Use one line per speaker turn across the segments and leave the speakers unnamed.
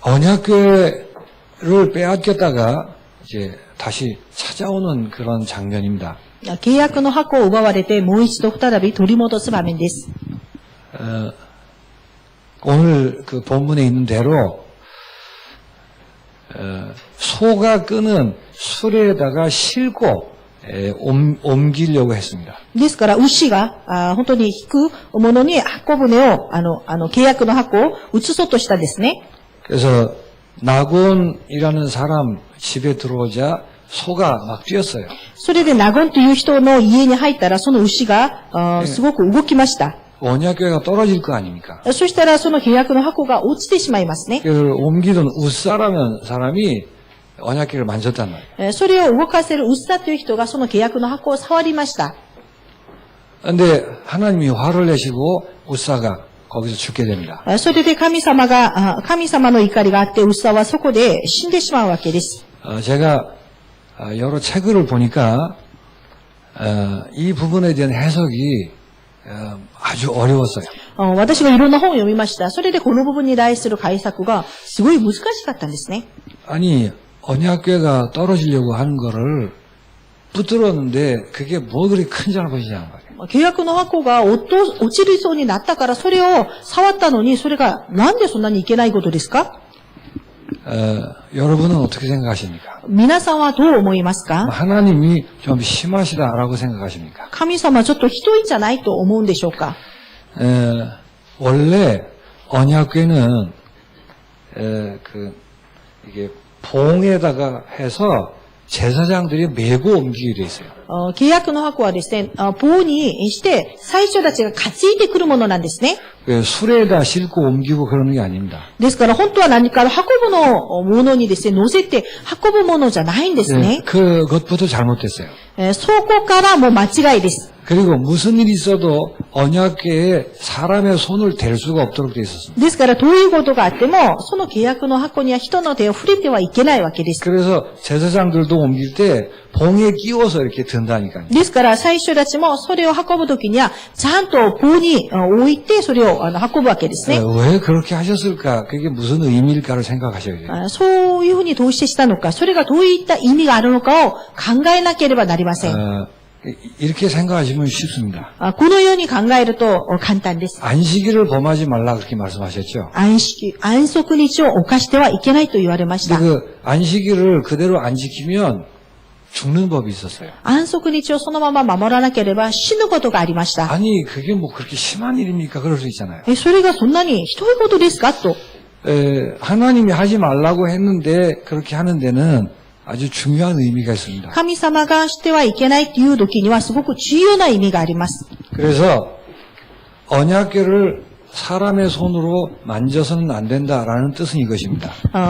언약궤를 빼앗겼다가 이제 다시 찾아오는 그런 장면입니다.
契約の箱を奪われて、もう一度再び取り戻す場面です。
오늘 그 본문에 있는 대로 소가 끄는 수레에다가 싣고 옮기려고 했습니다.
ですから、牛が、本当に引くものに箱舟を、契約の箱を移そうとしたんですね。
그래서 나곤이라는 사람 집에 들어오자 소가 막 뛰었어요.
それでナゴンという人の家に入ったら、その牛が、すごく動きました。
언약궤가 떨어질 거 아닙니까?
そしたら、その契約の箱が落ちてしまいますね。
그걸 옮기던 웃사라는 사람이 언약궤를 만졌단 말이에요.
それを動かせるウッサという人がその契約の箱を触りました。
근데 하나님이 화를 내시고 웃사가 거기서 죽게 됩니다.
それで神様の怒りがあって、ウッサはそこで死んでしまうわけです。
제가 여러 책을 보니까 이 부분에 대한 해석이 아주 어려웠어요.
私がいろんな本を読みました。それでこの部分に対する解釈がすごい難しかったんですね。
아니 언약궤가 떨어지려고 하는 거를 붙들었는데 그게 뭐 그리 큰 잘못이냐는 거예요.
契約の箱が落ちるそうになったからそれを触ったのにそれがなんでそんなにいけないことですか？
여러분은 어떻게 생각하십니까?
皆さんはどう思いますか？
하나님이 좀 심하시다라고 생각하십니까?
神様ちょっとひどいんじゃないと思うんでしょうか？
원래 언약궤는 이게 봉에다가 해서 제사장들이 메고 옮기게 돼 있어요.
契約の箱はですね、棒にして最初たちが担いでくるものなんですね。
수레에다 싣고 옮기고 그러는 게 아닙니다.
ですから本当は何か運ぶものにですね、乗せて運ぶものじゃないんですね。
그것부터 잘못됐어요.
そこからもう間違いです。
그리고 무슨 일이 있어도 언약궤에 사람의 손을 댈 수가 없도록 돼 있었습니다.
ですからどういうことがあっても、その契約の箱には人の手を触れてはいけないわけです。
그래서 제사장들도 옮길 때 봉에 끼워서 이렇게 든다니까요.
ですから最初たちもそれを運ぶときには、ちゃんと棒に置いてそれを運ぶわけですね。
왜 그렇게 하셨을까? 그게 무슨 의미일까를 생각하셔야 돼요.
そういうふうにどうしてしたのか、それがどういった意味があるのかを考えなければなりません。
이렇게 생각하시면 쉽습니다.
このように考えると簡単です。
안식일을 범하지 말라 그렇게 말씀하셨죠.
安息日を犯してはいけないと言われました。
근데 그 안식일을 그대로 안 지키면 죽는 법이 있었어요.
安息日をそのまま守らなければ死ぬことがありました。
아니 그게 뭐 그렇게 심한 일입니까? 그럴 수 있잖아요.
それがそんなにひどいことですかと。
하나님이 하지 말라고 했는데 그렇게 하는 데는 아주 중요한 의미가 있습니다.
神様がしてはいけないという時にはすごく重要な意味があります。
그래서 언약궤를 사람의 손으로 만져서는 안 된다라는 뜻은 이것입니다.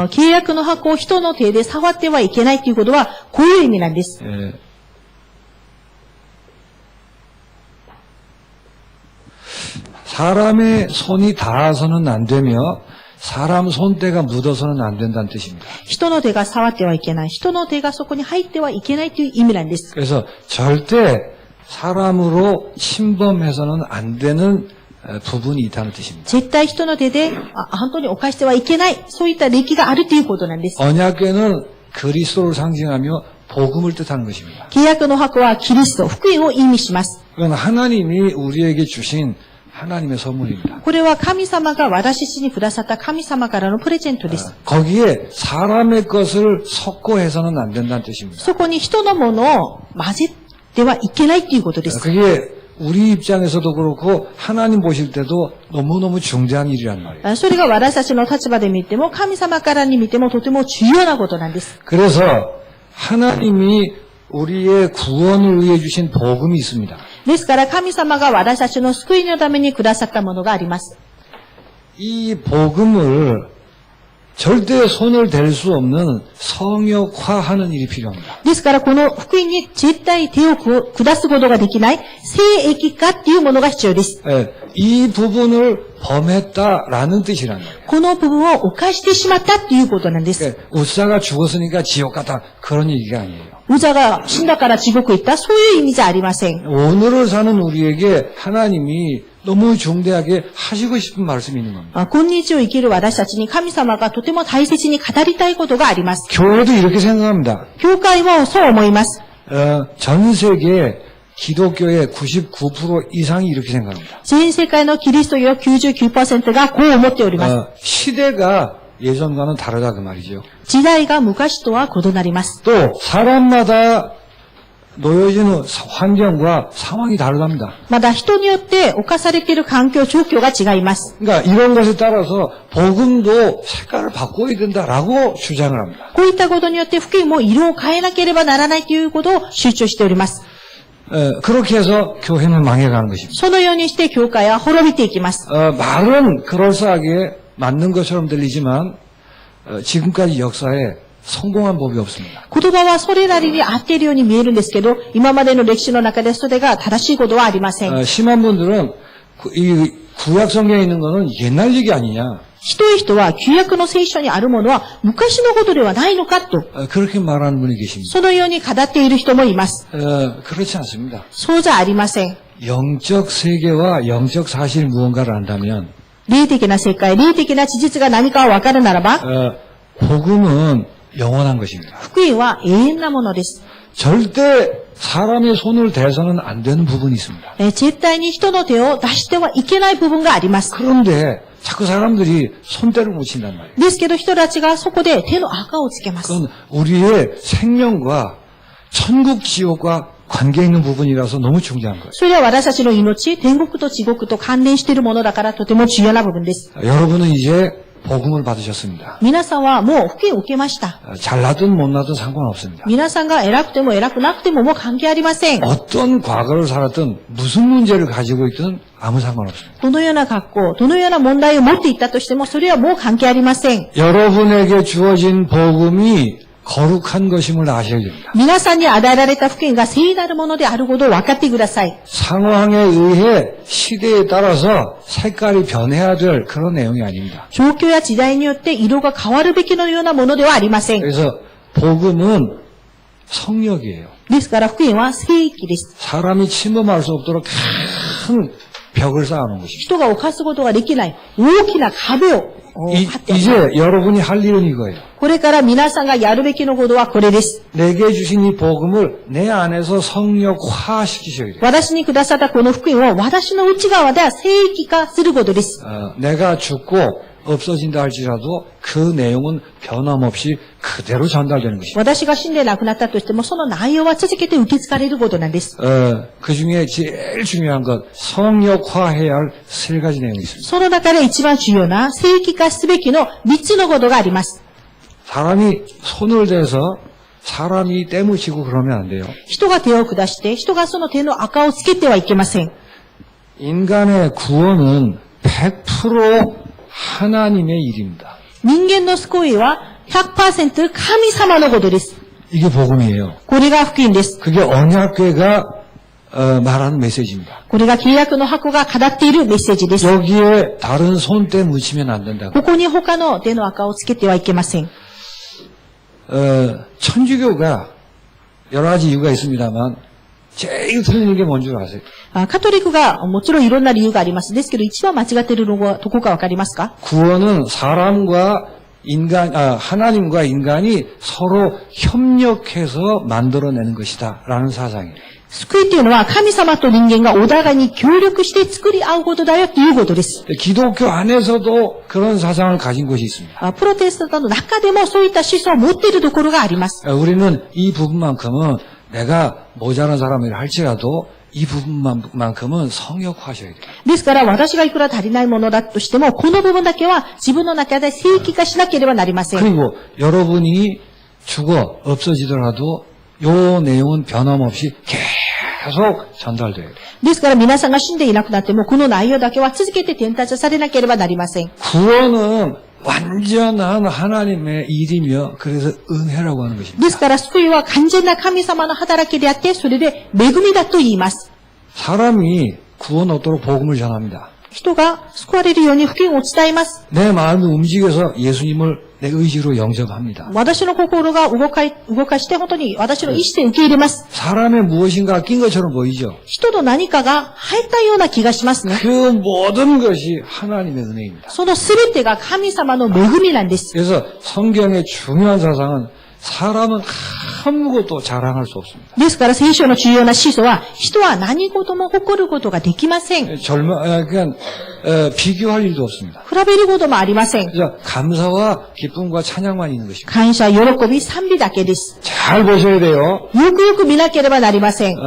契約の箱を人の手で触ってはいけないということはこういう意味なんです。
사람의 손이 닿아서는 안 되며 사람 손때가 묻어서는 안 된다는 뜻입니다.
人の手が触ってはいけない。人の手がそこに入ってはいけないという意味なんです。
그래서 절대 사람으로 침범해서는 안 되는 부분이 있다는 뜻입니다.
絶対人の手で本当に犯してはいけない。そういった歴があるということなんです。
언약궤는 그리스도를 상징하며 복음을 뜻하는 것입니다.
契約の箱はキリスト、福音を意味します。
그건 하나님이 우리에게 주신 하나님의 선물입니다.
これは神様が私たちにくださった神様からのプレゼントです。
거기에 사람의 것을 섞어해서는 안 된다는 뜻입니다.
そこに人のものを混ぜてはいけないということです。
그게 우리 입장에서도 그렇고 하나님 보실 때도 너무너무 중대한 일이란 말이에요.
それが私たちの立場で見ても神様からに見てもとても重要なことなんです。
그래서 하나님이 우리의 구원을 위해 주신 복음이 있습니다.
ですから神様が私たちの救いのためにくださったものがあります。
이 복음을 절대 손을 댈 수 없는 성역화하는 일이 필요합니다.
ですからこの福音に絶対手を下すことができない聖域化っていうものが必要です。
이 부분을 범했다라는 뜻이란 말이에요.
この部分を犯してしまったっていうことなんです。
우사가 죽었으니까 지옥 갔다 그런 얘기가 아니에요.
ウザが死んだから地獄行ったそういう意味じゃありません。
오늘을 사는 우리에게 하나님이 너무 중대하게 하시고 싶은 말씀이 있는 겁니다.
今日を生きる私たちに神様がとても大切に語りたいことがあります。
교회도 이렇게 생각합니다.
教会もそう思います。
전 세계 기독교의 99% 이상이 이렇게 생각합니다.
全世界のキリスト教 99% がこう思っております。
시대가 예전과는 다르다 그 말이죠.
時代が昔とは異なります。
또 사람마다 놓여지는 환경과 상황이 다르답니다.
また人によって侵されている環境、状況が違います。
그러니까 이런 것에 따라서 복음도 색깔을 바꿔야 된다라고 주장을 합니다.
こういったことによって福音も色を変えなければならないということを主張しております。
그렇게 해서 교회는 망해가는 것입니다.
そのようにして教会は滅びていきます。
말은 그럴싸하게 맞는 것처럼 들리지만 지금까지 역사에 성공한 법이 없습니다.
言葉はそれなりに合っているように見えるんですけど、今までの歴史の中でそれが正しいことはありません。
심한 분들은 이 구약 성경에 있는 것은 옛날 얘기 아니냐.
人へ人は旧約の聖書にあるものは昔のことではないのかと、
그렇게 말하는 분이 계십니다.
そのように語っている人もいます。
그렇지 않습니다.
そうじゃありません。
영적 세계와 영적 사실 무언가를 안다면
霊的な世界、霊的な事実が何かを分かるならば、
복음은 영원한 것입니다.
福音は永遠なものです。
절대 사람의 손을 대서는 안 되는 부분이 있습니다.
絶対に人の手を出してはいけない部分があります。
그런데 자꾸 사람들이 손대를 묻힌단 말이에요.
ですけど人たちがそこで手の赤をつけます。
그건 우리의 생명과 천국 지옥과 관계 있는 부분이라서 너무 중요한 거예요.
それは私たちの命、天国と地獄と関連しているものだからとても重要な部分です。
여러분은 이제 복음을 받으셨습니다.
皆さんはもう福音を受けました。
잘나든 못나든 상관없습니다.
皆さんが偉くても偉くなくてももう関係ありません。
어떤 과거를 살았든 무슨 문제를 가지고 있든 아무 상관없습니다.
どのような格好、どのような問題を持っていったとしてもそれはもう関係ありません。
여러분에게 주어진 복음이 거룩한 것임을 아셔야 됩니다.
皆さんに与えられた福音が聖なるものであることを分かってください。
상황에 의해 시대에 따라서 색깔이 변해야 될 그런 내용이 아닙니다.
状況や時代によって色が変わるべきのようなものではありません。
그래서 복음은 성역이에요.
ですから福音は聖域です。
사람이 침범할 수 없도록 큰 벽을 쌓아놓은 것입니다.
人が犯すことができない大きな壁を張ってあります。
이제 여러분이 할 일은 이거예요.
これから皆さんがやるべきのことはこれです。
내게 주신 이 복음을 내 안에서 성역화시키셔야 돼요.
私にくださったこの福音を私の内側では聖域化することです。
내가 죽고 없어진다 할지라도 그 내용은 변함없이 그대로 전달되는 것입니다.
私が死んで亡くなったとしてもその内容は続けて受け継がれることなんです。
그 중에 제일 중요한 것 성역화해야 할 세 가지 내용이 있습니다.
その中で一番重要な聖域化すべきの3つのことがあります。
사람이 손을 대서 사람이 때묻히고 그러면 안 돼요.
人が手を下して人がその手の赤をつけてはいけません。
인간의 구원은 100% 하나님의 일입니다.
人間の救いは 100% 神様のことです。
이게 복음이에요.
これが福音です。
그게 언약궤가 말하는 메시지입니다.
これが契約の箱が語っているメッセージです。
여기에 다른 손때 묻히면 안 된다고.
ここに他の手の赤をつけてはいけません。
천주교가 여러 가지 이유가 있습니다만 제일 틀리는 게 뭔 줄 아세요?
カトリックがもちろんいろんな理由があります。ですけど一番間違っているのはどこかわかりますか？
구원은 사람과 하나님과 인간이 서로 협력해서 만들어내는 것이다 라는 사상이에요.
救いというのは神様と人間がお互いに協力して作り合うことだよということです。
기독교 안에서도 그런 사상을 가진 곳이 있습니다.
プロテスタントの中でもそういった思想を持っているところがあります。
우리는 이 부분만큼은 내가 모자란 사람이라 할지라도 이 부분만큼은 성역화하셔야 돼요.
ですから私がいくら足りないものだとしてもこの部分だけは自分の中で聖域化しなければなりません。
그리고 여러분이 죽어 없어지더라도 요 내용은 변함없이 계속 전달돼야 돼요.
ですから皆さんが死んでいなくなってもこの内容だけは続けて伝達されなければなりません。
구원은 완전한 하나님의 일이며 그래서 은혜라고 하는 것입니다.
ですから救いは完全な神様の働きであってそれで恵みだと言います。
사람이 구원 얻도록 복음을 전합니다.
人が救われるように福音を伝えます。
내 마음이 움직여서 예수님을 내 의지로 영접합니다.
私の心が動かして本当に私の意志で受け入れます。
사람의 무엇인가 낀 것처럼 보이죠.
人の何かが入ったような気がしますね。
그 모든 것이 하나님의 은혜입니다.
そのすべてが神様の恵みなんです。
그래서 성경의 중요한 사상은 사람은 아무것도 자랑할 수 없습니다.
ですから聖書の重要な思想は、人は何事も誇ることができません。
그냥 비교할 일도 없습니다.
比べることもありません。
그래서 감사와 기쁨과 찬양만 있는 것입니다.
感謝、喜び、賛美だけです。
잘 보셔야 돼요.
よくよく見なければなりません。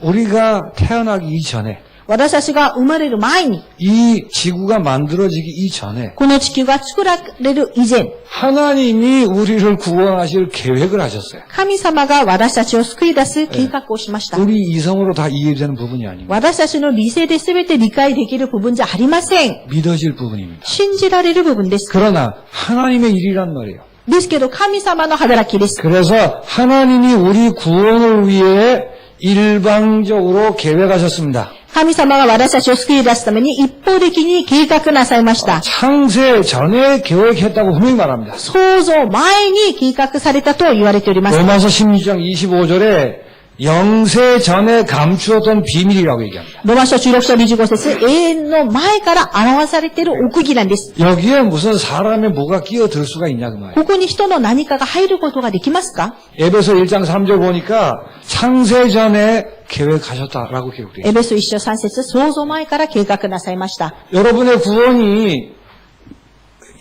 우리가 태어나기 이전에
私たちが生まれる前に、
이 지구가 만들어지기 이전에
この地球が作られる以前、
하나님이 우리를 구원하실 계획을 하셨어요.
神様が私たちを救い出す計画をしました。
우리 이성으로 다 이해되는 부분이 아닙니다.
私たちの理性で全て理解できる部分じゃありません。
믿어질 부분입니다.
信じられる部分です。
그러나 하나님의 일이란 말이에요.
ですけど、神様の働きです。
그래서 하나님이 우리 구원을 위해 일방적으로 계획하셨습니다.
神様が私たちを救い出すために一方的に計画なさいました。
창세 전에 계획했다고 분명히 말합니다.
創造前に計画されたと言われております。
로마서 16장 25절에 영세 전에 감추었던 비밀이라고 얘기합니다.
ロマ書16章25節、永遠の前から表されている奥義なんです。
여기에 무슨 사람의 뭐가 끼어들 수가 있냐 그 말이에요.
ここに人の何かが入ることができますか？
에베소 1장 3절 보니까 창세 전에 계획하셨다라고 기록되어 있어요.
エベソ1章3節、創造前から計画なさいました。
여러분의 구원이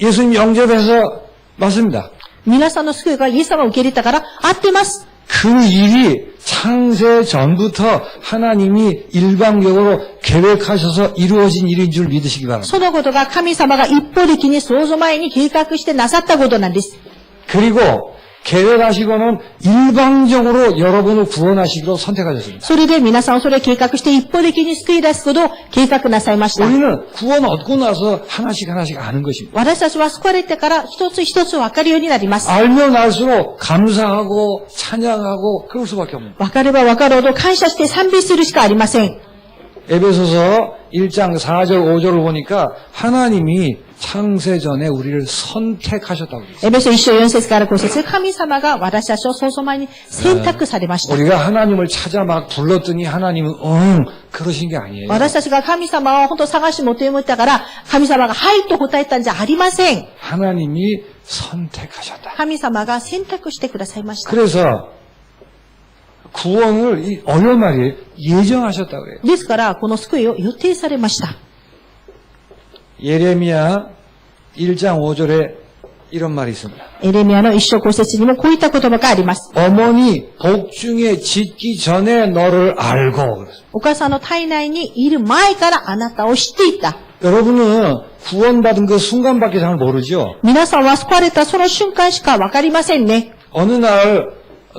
예수님 영접해서 맞습니다.
皆さんの救いがイエス様を受け入れたから合ってます。
그 일이 창세 전부터 하나님이 일방적으로 계획하셔서 이루어진 일인 줄 믿으시기 바랍니다.
そのことが神様が一方的に創造前に計画してなさったことなんです。
그리고 계획하시고는 일방적으로 여러분을 구원하시기로 선택하셨습니다.
それで皆さんをそれを計画して一方的に救い出すことを計画なさいました。
우리는 구원 얻고 나서 하나씩 하나씩 아는 것입니다.
私たちは救われてから一つ一つ分かるようになります。
알면 알수록 감사하고 찬양하고 그럴 수밖에 없는 거예요.
分かれば分かるほど感謝して賛美するしかありません。
에베소서 1장 4절 5절을 보니까 하나님이 창세 전에 우리를 선택하셨다고 그랬어요.
エベソ1章4節から5節、神様が私たちを創造前に選択されました。
우리가 하나님을 찾아 막 불렀더니 하나님은 그러신 게 아니에요.
私たちが神様を本当探し求めたから、神様がはいと答えたんじゃありません。
하나님이 선택하셨다.
神様が選択してくださいました。
그래서 구원을 이 어려운 말이에요. 예정하셨다고 그래요.
ですから、この救いを予定されました。
예레미야 1장 5절에 이런 말이 있습니다.
エレミヤの1章5節にもこういった言葉があります。
어머니 복중에 짓기 전에 너를 알고 그랬어요.
お母さんの体内にいる前からあなたを知っていた。
여러분은 구원받은 그 순간밖에 잘 모르죠.
皆さんは救われたその瞬間しかわかりませんね。
어느 날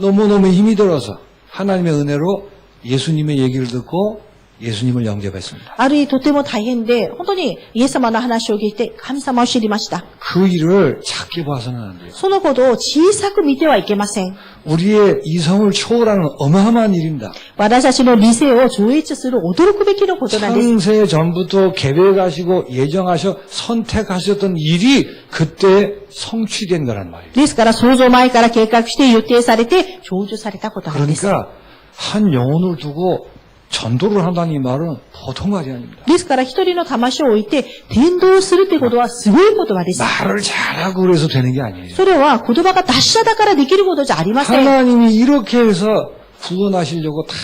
너무너무 힘이 들어서 하나님의 은혜로 예수님의 얘기를 듣고 예수님을 영접했습니다.
ある日とても大変で、本当にイエス様の話を聞いて神様を知りました。
그 일을 작게 봐서는 안 돼요.
そのことを小さく見てはいけません。
우리의 이성을 초월하는 어마어마한 일입니다.
私たちの理性を超越する驚くべきのことなんです。
창세 전부터 계획하시고 예정하셔 선택하셨던 일이 그때 성취된 거란 말이에요.
ですから創造前から計画して予定されて成就されたことなんです。
그러니까 한 영혼을 두고 전도를 한다는 이 말은 보통 말이 아닙니다.
ですから一人の魂を置いて伝道するということはすごい言葉です。
말을 잘하고 그래서 되는 게 아니에요.
それは言葉が達者だからできることじゃありません。
하나님이 이렇게 해서 구원하시려고 다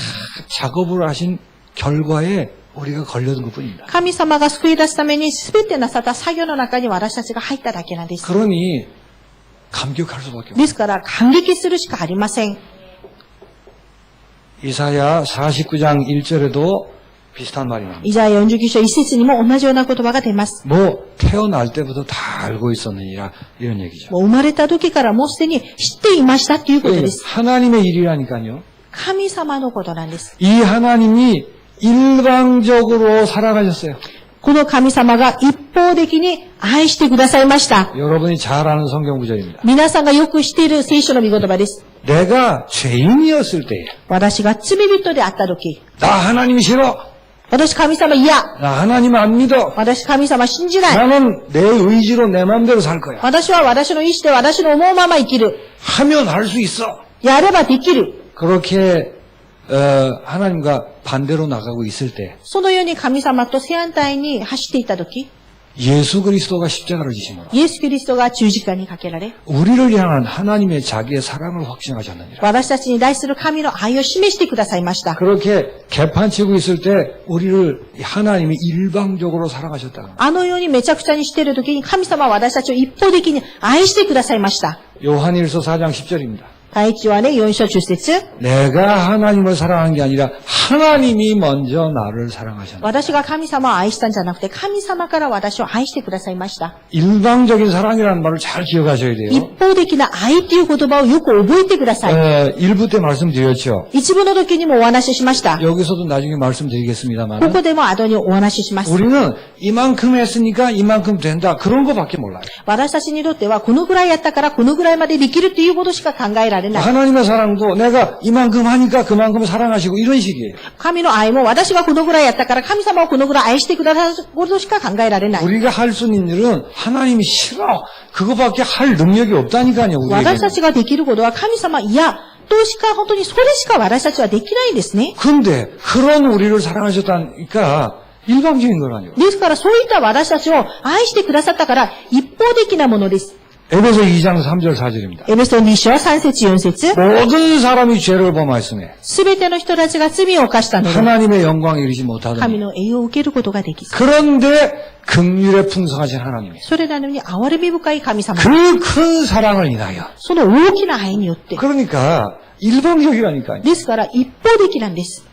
작업을 하신 결과에 우리가 걸려든 것뿐입니다.
神様が救い出すために全てなさった作業の中に私たちが入っただけなんです。
그러니 감격할 수밖에 없어요.
ですから感激するしかありません。
이사야 49장 1절에도 비슷한 말이 나옵니다.
イザヤ49章1節にも同じような言葉が出ます。
뭐 태어날 때부터 다 알고 있었느니라 이런 얘기죠.
もう生まれた時からもうすでに知っていましたということです。
하나님의 일이라니까요.
神様のことなんです。
이 하나님이 일방적으로 살아가셨어요.
この神様が一方的に愛してくださいました。
여러분이 잘 아는 성경 구절입니다.
皆さんがよく知っている聖書の御言葉です。
내가 죄인이었을 때에
私が罪人であった時、
나 하나님이 싫어.
私神様嫌。
나 하나님 안 믿어.
私神様信じない。
나는 내 의지로 내 마음대로 살 거야.
私は私の意志で私の思うまま生きる。
하면 할 수 있어.
やればできる。
그렇게 하나님과 반대로 나가고 있을 때
そのように神様と正反対に走っていたとき、
예수 그리스도가 십자가를 지심으로
イエス・キリストが十字架にかけられ、
우리를 향한 하나님의 자기의 사랑을 확증하셨느니라.
私たちに対する神の愛を示してくださいました。
그렇게 개판치고 있을 때 우리를 하나님이 일방적으로 사랑하셨다.
あのようにめちゃくちゃにしているときに神様は私たちを一方的に愛してくださいました。
요한일서 4장 10절입니다.
第一はね、4章10節
내가 하나님을 사랑한 게 아니라 하나님이 먼저 나를 사랑하셨다.
私が神様を愛したんじゃなくて、神様から私を愛してくださいました。
일방적인 사랑이라는 말을 잘 기억하셔야
一
돼요.
方的な愛っていう言葉をよく覚えてください。
일부 때 말씀드렸죠.
一部の時にもお話ししました。
여기서도 나중에 말씀드리겠습니다만
ここでも後にお話しします。
우리는 이만큼 했으니까 이만큼 된다. 그런 거밖에 몰라요.
私たちにとってはこのぐらいやったからこのぐらいまでできるっていうことしか考えられない。
하나님의 사랑도 내가 이만큼 하니까 그만큼 사랑하시고 이런 식이에요.
神の愛も私がこのぐらいやったから神様をこのぐらい愛してくださることしか考えられない。
우리가 할 수 있는 일은 하나님이 싫어. 그거밖에 할 능력이 없다니까요.
私た
우리에게는.
ちができることは神様嫌としか本当にそれしか私たちはできないんですね。
근데 그런 우리를 사랑하셨다니까 일방적인 거라뇨.
ですからそういった私たちを愛してくださったから一方的なものです。
에베소 2장 3절 4절입니다.
エベソ2章3節4節
모든 사람이 죄를 범하였음에
すべての人たちが罪を犯したので
하나님의 영광에 이르지
神
못하더니
の栄誉を受けることができず。
그런데 긍휼에 풍성하신 하나님이
それなのに憐れみ深い神様。
그 큰 사랑을 인하여
その大きな愛によって。
그러니까 일방적이라니까요.
ですから一方的なんです。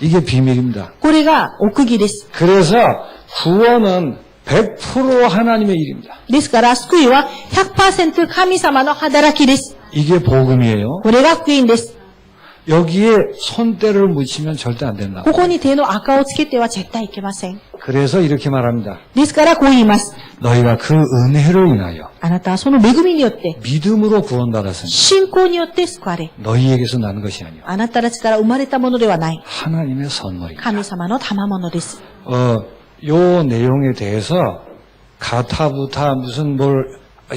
이게 비밀입니다.
これが奥義です。
그래서 구원은 100% 하나님의 일입니다.
ですから救いは 100% 神様の働きです。
이게 복음이에요.
これが福音です。
여기에 손때를 묻히면 절대 안 된다.
ここに手の赤をつけては絶対いけません。
그래서 이렇게 말합니다.
ですからこう言います。
너희가 그 은혜로 인하여
あなたはその恵みによって、
믿음으로 구원받았으니
信仰によって救われ、
너희에게서 나는 것이 아니요
あなたたちから生まれたものではない。
하나님의 선물이다.
神様の賜物です。
요 내용에 대해서 가타부타 무슨 뭘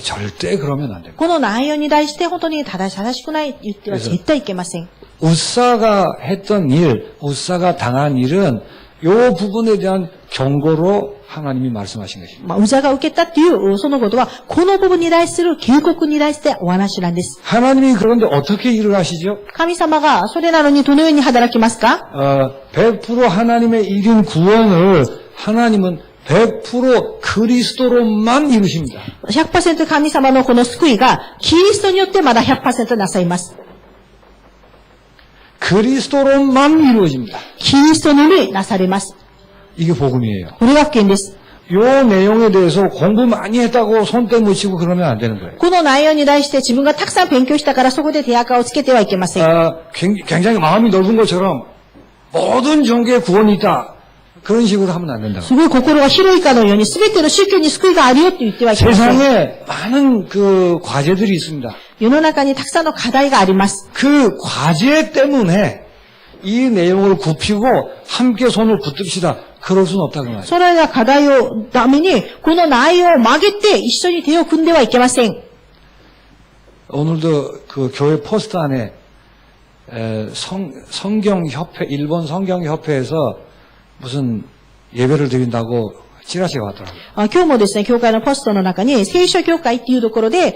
절대 그러면 안 됩니다.
この内容に対して本当に正しくない言っては絶対いけません。
우사가 했던 일, 우사가 당한 일은 요 부분에 대한 경고로 하나님이 말씀하신 것입니다.
うざが受けたっていうそのことは、この部分に対する警告に対してお話なんです。
하나님이 그런데 어떻게 일을 하시죠?
神様がそれなのにどのように働きますか？
100% 하나님의 일인 구원을 하나님은 100% 그리스도로만 이루십니다.
100% 神様のこの救いが、キリストによってまだ 100% なさいます。
그리스도로만 이루어집니다.
キリストのみなされます。
이게 복음이에요.
これが福音です。
요 내용에 대해서 공부 많이 했다고 손때 묻히고 그러면 안 되는 거예요.
この内容に対して自分がたくさん勉強したからそこで手垢をつけてはいけません。
굉장히 마음이 넓은 것처럼 모든 종교에 구원이 있다. 그런 식으로 하면 안 된다고.
すごい心が広いかのように全ての宗教に救いがあるよって言ってはいけません。
세상에 많은 그 과제들이 있습니다.
世の中にたくさんの課題があります。
그 과제 때문에 이 내용을 굽히고 함께 손을 붙듭시다. 그럴 수는 없다고 말이에요.
それら課題をために、この内容を曲げて一緒に手を組んではいけません。
오늘도 그 교회 포스터 안에 성경협회, 일본 성경협회에서 무슨 예배를 드린다고 찌라시가 왔더라고요.
今日もですね、教会のポストの中に、聖書教会っていうところで、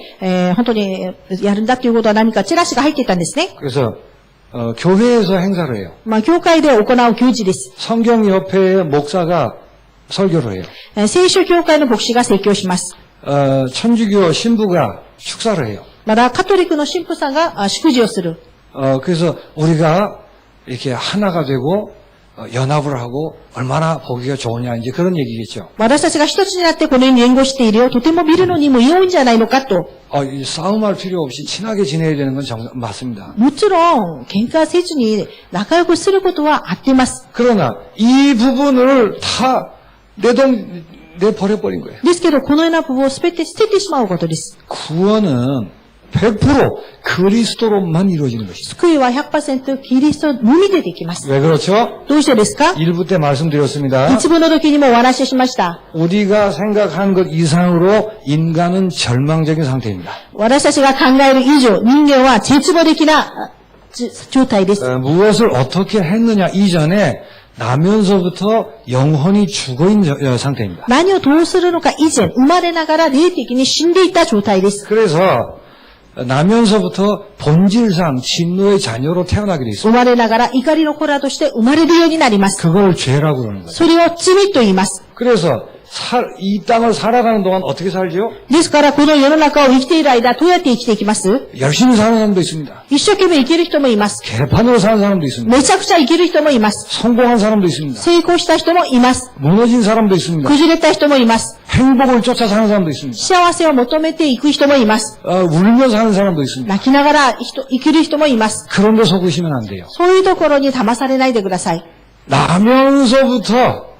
本当にやるんだっていうことは何かチラシが入っていたんですね。
그래서 교회에서 행사를 해요.
教会で行う行事です。
성경협회의 목사가 설교를 해요.
聖書教会の牧師が説教します。
천주교 신부가 축사를 해요.
また、カトリックの神父さんが祝辞をする。
그래서 우리가 이렇게 하나가 되고 연합을 하고 얼마나 보기가 좋으냐 이제 그런 얘기겠죠.
私たちが一つになってこのように連合しているよ。とても見るのにも良いんじゃないのかと。
이 싸움할 필요 없이 친하게 지내야 되는 건 맞습니다.
もちろん、喧嘩せずに仲良くすることは合ってます。
그러나 이 부분을 다 내버려버린 거예요.
ですけど、このような部分を全て捨ててしまうことです。
구원은 100% 그리스도로만 이루어지는 것이죠.
救いは 100% キリストのみでできます。
왜 그렇죠?
どうしてですか？
1부 때 말씀드렸습니다.
一部の時にもお話ししました。
우리가 생각한 것 이상으로 인간은 절망적인 상태입니다.
私たちが考える以上、人間は絶望的な状態です。
무엇을 어떻게 했느냐 이전에 나면서부터 영혼이 죽어있는 상태입니다.
何をどうするのか以前、生まれながら霊的に死んでいた状態です。
그래서 나면서부터 본질상 진노의 자녀로 태어나게 돼
生
있습니다.
まれながら怒りの子らとして生まれるようになります。
그걸 죄라고 그러는 거죠.
それを罪と言います。
그래서 이 땅을 살아가는 동안 어떻게 살죠?
ですから、この世の中を生きている間、どうやって生きていきます？
열심히 사는 사람도 있습니다.
一生懸命生きる人もいます。
개판으로 사는 사람도 있습니다.
めちゃくちゃ生きる人もいます。
성공한 사람도 있습니다.
成功した人もいます。
무너진 사람도 있습니다.
崩れた人もいます。
행복을 쫓아 사는 사람도 있습니다.
幸せを求めていく人もいます。
울며 사는 사람도 있습니다.
泣きながら生きる人もいます。
그런 데 속으시면 안 돼요.
そういうところに騙されないでください。
나면서부터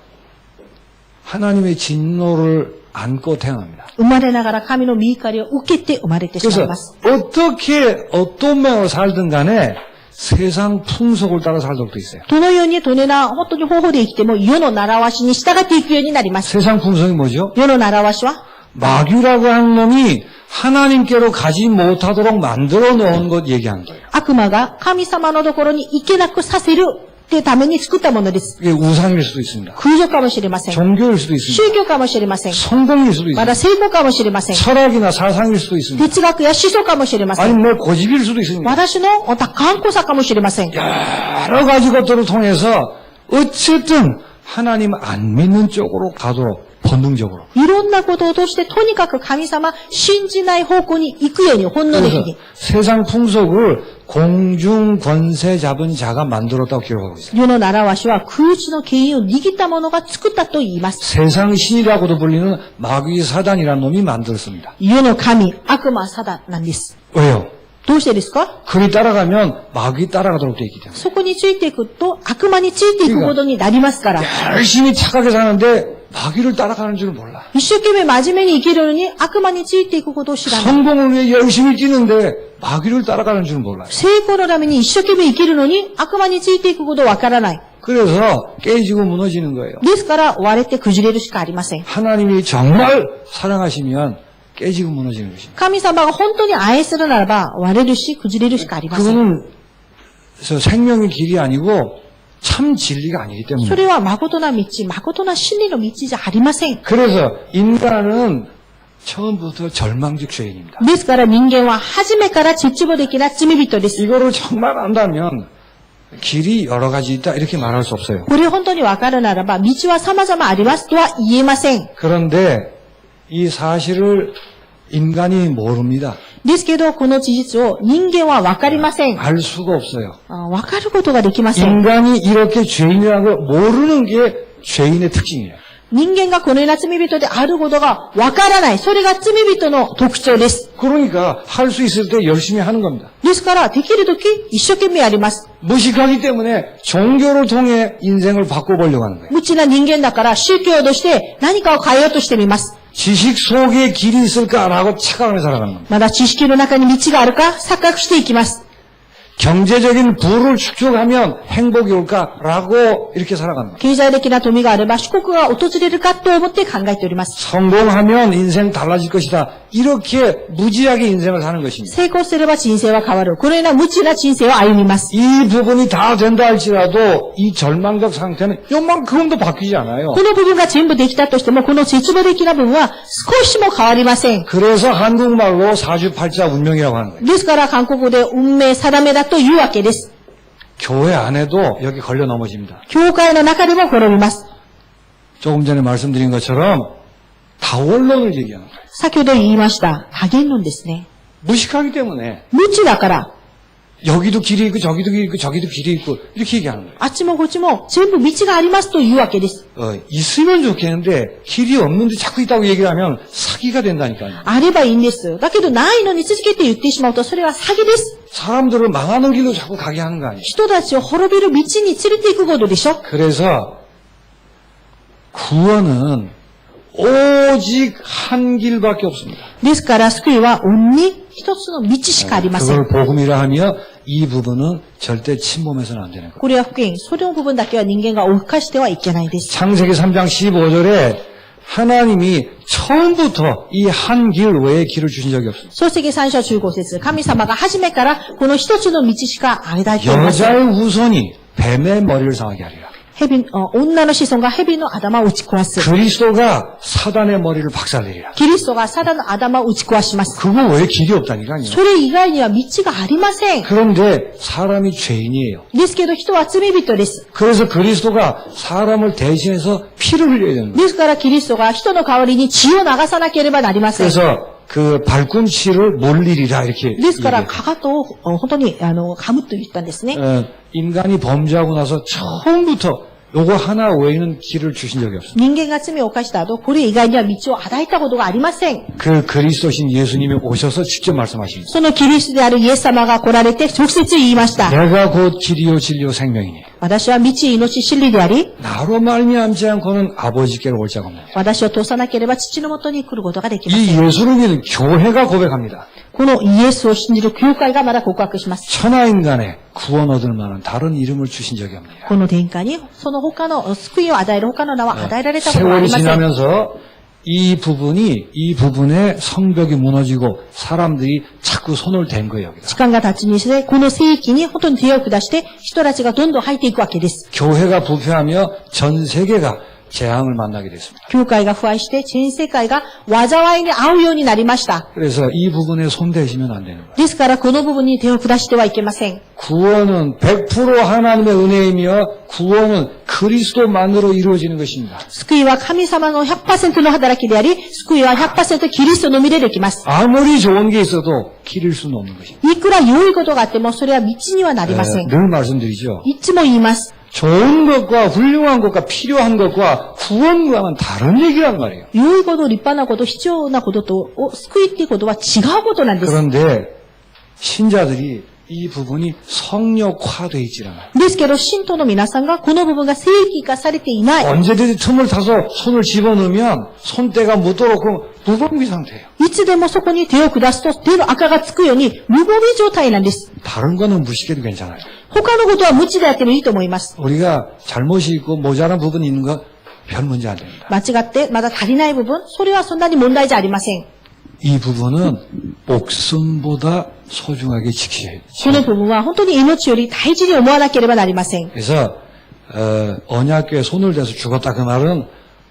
하나님의 진노를 안고 태어납니다.
生まれながら神の御怒りを受けて生まれてしまい
그래서
ます。
어떻게 어떤 면을 살든 간에 세상 풍속을 따라 살도록 돼 있어요.
どのようにどのような本当に方法で生きても世の習わしに従っていくようになります。
세상 풍속이 뭐죠?
世の習わしは
마귀라고 하는 놈이 하나님께로 가지 못하도록 만들어 놓은 것 얘기하는 거예요.
悪魔が神様のところに行けなくさせるってために作ったものです。
이게 우상일 수도 있습니다.
空女かもしれません。
종교일 수도 있습니다.
宗教かもしれません。
성공일 수도
ま
있습니다.
だ成功かもしれません。
철학이나 사상일 수도 있습니다.
哲学や思想かもしれません。
아니면 뭐 고집일 수도 있습니다.
私の頑固さかもしれません。
여러 가지 것들을 통해서 어쨌든 하나님 안 믿는 쪽으로 가도록 본능적으로.
いろんなことを通してとにかく神様信じない方向に行くように本能的
그래서
に。
세상 풍속을 공중 권세 잡은 자가 만들었다고 기록하고 있어요.
世の習わしは空中の権威を握った者が作ったと言います。
세상 신이라고도 불리는 마귀 사단이라는 놈이 만들었습니다.
世の神、悪魔サダなんです。
왜요?
どうしてですか？
그리 따라가면 마귀 따라가도록 돼 있기 때문에.
そこについていくと悪魔についていくことになりますから。
열심히 착하게 사는데 마귀를 따라가는 줄은 몰라.
一生懸命真面目に生きるのに悪魔についていくことを知らない。
성공을 위해 열심히 뛰는데 마귀를 따라가는 줄은 몰라요.
成功のために一生懸命生きるのに悪魔についていくことわからない。
그래서 깨지고 무너지는 거예요.
ですから割れて崩れるしかありません。
하나님이 정말 사랑하시면 깨지고 무너지는 것입니다.
神様が本当に愛するならば割れるし崩れるしかありません。
그거는 생명의 길이 아니고 참 진리가 아니기
そ
때문에.
れは誠な道、誠な真理の道じゃありません。
그래서 인간은 처음부터 절망적 죄인입니다.
ですから人間は初めから絶望的な罪人です。
이거를 정말 안다면 길이 여러 가지 있다 이렇게 말할 수 없어요.
これ本当にわかるならば道は様々ありますとは言えません。
그런데 이 사실을 인간이 모릅니다.
ですけどこの事実を人間はわかりません。
알 수가 없어요.
わかることができません。
인간이 이렇게 죄인이라는 걸 모르는 게 죄인의 특징이에요.
人間がこのような罪人であることがわからない。それが罪人の特徴です。
그러니까 할 수 있을 때 열심히 하는 겁니다.
ですから、できるとき一生懸命やります。
무식하기 때문에 종교를 통해 인생을 바꿔보려고 하는 거예요.
無知な人間だから宗教として何かを変えようとしてみます。
지식 속에 길이 있을까라고 착각하며 살아가는 겁니다.
まだ知識の中に道があるか錯覚していきます。
경제적인 부를 축적하면 행복이 올까라고 이렇게 살아가는 거예요.
経済的な富があれば四国が訪れるかと思って考えております。
성공하면 인생 달라질 것이다. 이렇게 무지하게 인생을 사는 것입니다.
成功すれば人生は変わる。このような無知な人生を歩みます。
이 부분이 다 된다 할지라도 이 절망적 상태는 요만큼도 바뀌지 않아요.
この部分が全部できたとしても、この絶望的な部分は少しも変わりません。
그래서 한국말로 사주팔자 운명이라고 하는 거예요.
ですから韓国語で運命定めだというわけです。
교회 안에도 여기 걸려 넘어집니다.
教会の中でも転びます。
조금 전에 말씀드린 것처럼 다원론을 얘기하는 거예요.
先ほど言いました多元論ですね。
무식하기 때문에
無知だから、
여기도 길이 있고 저기도 길이 있고 저기도 길이 있고 이렇게 얘기하는 거예요.
あっちもこっちも全部道がありますというわけです。
있으면 좋겠는데 길이 없는데 자꾸 있다고 얘기를 하면 사기가 된다니까요.
あればいいんです。だけどないのに続けて言ってしまうとそれは詐欺です。
사람들을 망하는 길로 자꾸 가게 하는 거 아니에요.
人たちを滅びる道に連れて行くことでしょ。
그래서 구원은 오직 한 길밖에 없습니다.
ですから救いは恩に一つの道しかありません。
그걸 복음이라 하며 이 부분은 절대 침범해서는 안 되는 거예요.
これは福音。その部分だけは人間が犯してはいけないです。
창세기 3장 15절에 하나님이 처음부터 이 한 길 외에 길을 주신 적이 없습니다.
創世記3章15節、神様が初めからこの一つの道しか与えていません。
여자의 후손이 뱀의 머리를 상하게 하리라.
女の子孫が蛇の頭を打ち壊す。
그리스도가 사단의 머리를 박살내리라.
キリストがサタンの頭を打ち壊します。
그거 왜 길이 없다니까요.
それ以外には道がありません。
그런데 사람이 죄인이에요.
ですけど人は罪人です。
그래서 그리스도가 사람을 대신해서 피를 흘려야 되는 거예요.
ですからキリストが人の代わりに血を流さなければなりません。
그래서 그 발꿈치를 몰리리라 이렇게
ですから、
얘기해요.
かかとを本当に噛むと言ったんですね。
인간이 범죄하고 나서 처음부터 요거 하나 외에는 길을 주신 적이 없습니다.
人間が罪を犯した後、これ以外には道を与えたことがありません。
그 그리스도신 예수님이 오셔서 직접 말씀하십니다.
そのキリストであるイエス様が来られて直接言いました。
내가 곧 길이요 진리요 생명이니
私は道、命、真理であり、
나로 말미암지 않고는 아버지께로 올 자가 없느냐.
私を通さなければ父のもとに来ることができません。
이 예수를 믿는 교회가 고백합니다.
このイエスを信じる教会がまだ告白します。
천하 인간에 구원 얻을 만한 다른 이름을 주신 적이 없느냐.
この殿下にその他の救いを与える他の名は与えられたことがあり
세월이
ません。
지나면서 이 부분에 성벽이 무너지고 사람들이 자꾸 손을 댄 거예요. 여기다.
時間が経ちにして、この世紀に本当に手を下して、人たちがどんどん入っていくわけです。
교회가 부패하며 전 세계가 재앙을 만나게 됐습니다.
教会が腐敗して、全世界が災いに遭うようになりました。
그래서 이 부분에 손대시면 안 되는 거예요.
ですから、この部分に手を下してはいけません。
구원은 100% 하나님의 은혜이며 구원은 그리스도만으로 이루어지는 것입니다.
救いは神様の 100% の働きであり、救いは 100% キリストのみでできます。
아무리 좋은 게 있어도 기를 수는 없는 것입니다.
いくら良いことがあっても、それは道にはなりません。
늘 말씀드리죠.
いつも言います。
좋은 것과 훌륭한 것과 필요한 것과 구원과는 다른 얘기란 말이에요.
良いこと、立派なこと、必要なことと、救いっていうことは違うことなんです。
그런데 신자들이 이 부분이 성역화되어 있지 않아요.
ですけど、信徒の皆さんがこの部分が正義化されていない。
언제든지 틈을 타서 손을 집어넣으면 손때가 묻도록 그럼 무방비 상태예요.
いつでもそこに手を下すと手の垢がつくように無防備状態なんです。
다른 거는 무식해도 괜찮아요.
他のことは無知でやってもいいと思います。
우리가 잘못이 있고 모자란 부분이 있는 거 별 문제 안 됩니다.
間違ってまだ足りない部分、それはそんなに問題じゃありません。
이 부분은 목숨보다 소중하게 지켜야 돼요.
この部分は本当に命より大事に思わなければなりません。
그래서 언약궤에 손을 대서 죽었다 그 말은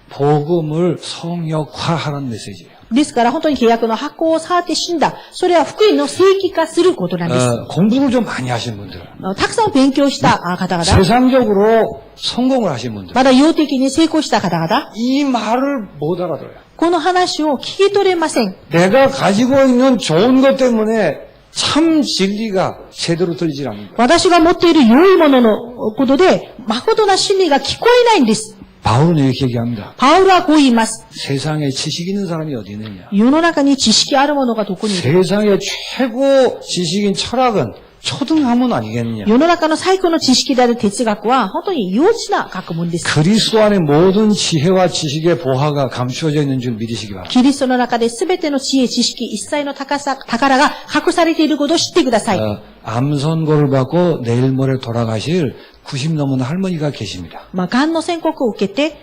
복음을 성역화하는 메시지예요.
ですから本当に契約の発行を触って死んだ。それは福音の正規化することなんです。
공부를 좀 많이 하신 분들,
たくさん勉強した方々、
세상적으로 성공을 하신 분들,
まだ用的に成功した方々、
이 말을 못 알아들어요.
この話を聞き取れません。
내가 가지고 있는 좋은 것 때문에 참 진리가 제대로 들리질 않는다.
私が持っている良いもののことで、誠な真理が聞こえないんです。
바울은 이렇게 얘기합니다.
パウロはこう言います。
세상에 지식 있는 사람이 어디 있느냐.
世の中に知識あるものがどこにいる？
세상의 최고 지식인 철학은 초등학문 아니겠느냐.
世の中の最高の知識である哲学は本当に幼稚な学問です。
그리스도 안에 모든 지혜와 지식의 보화가 감추어져 있는 줄 믿으시기 바랍니다.
キリストの中で全ての知恵、知識、一切の宝が隠されていることを知ってください。
암 선고를 받고 내일 모레 돌아가실 90 넘은 할머니가 계십니다.
癌の宣告を受けて、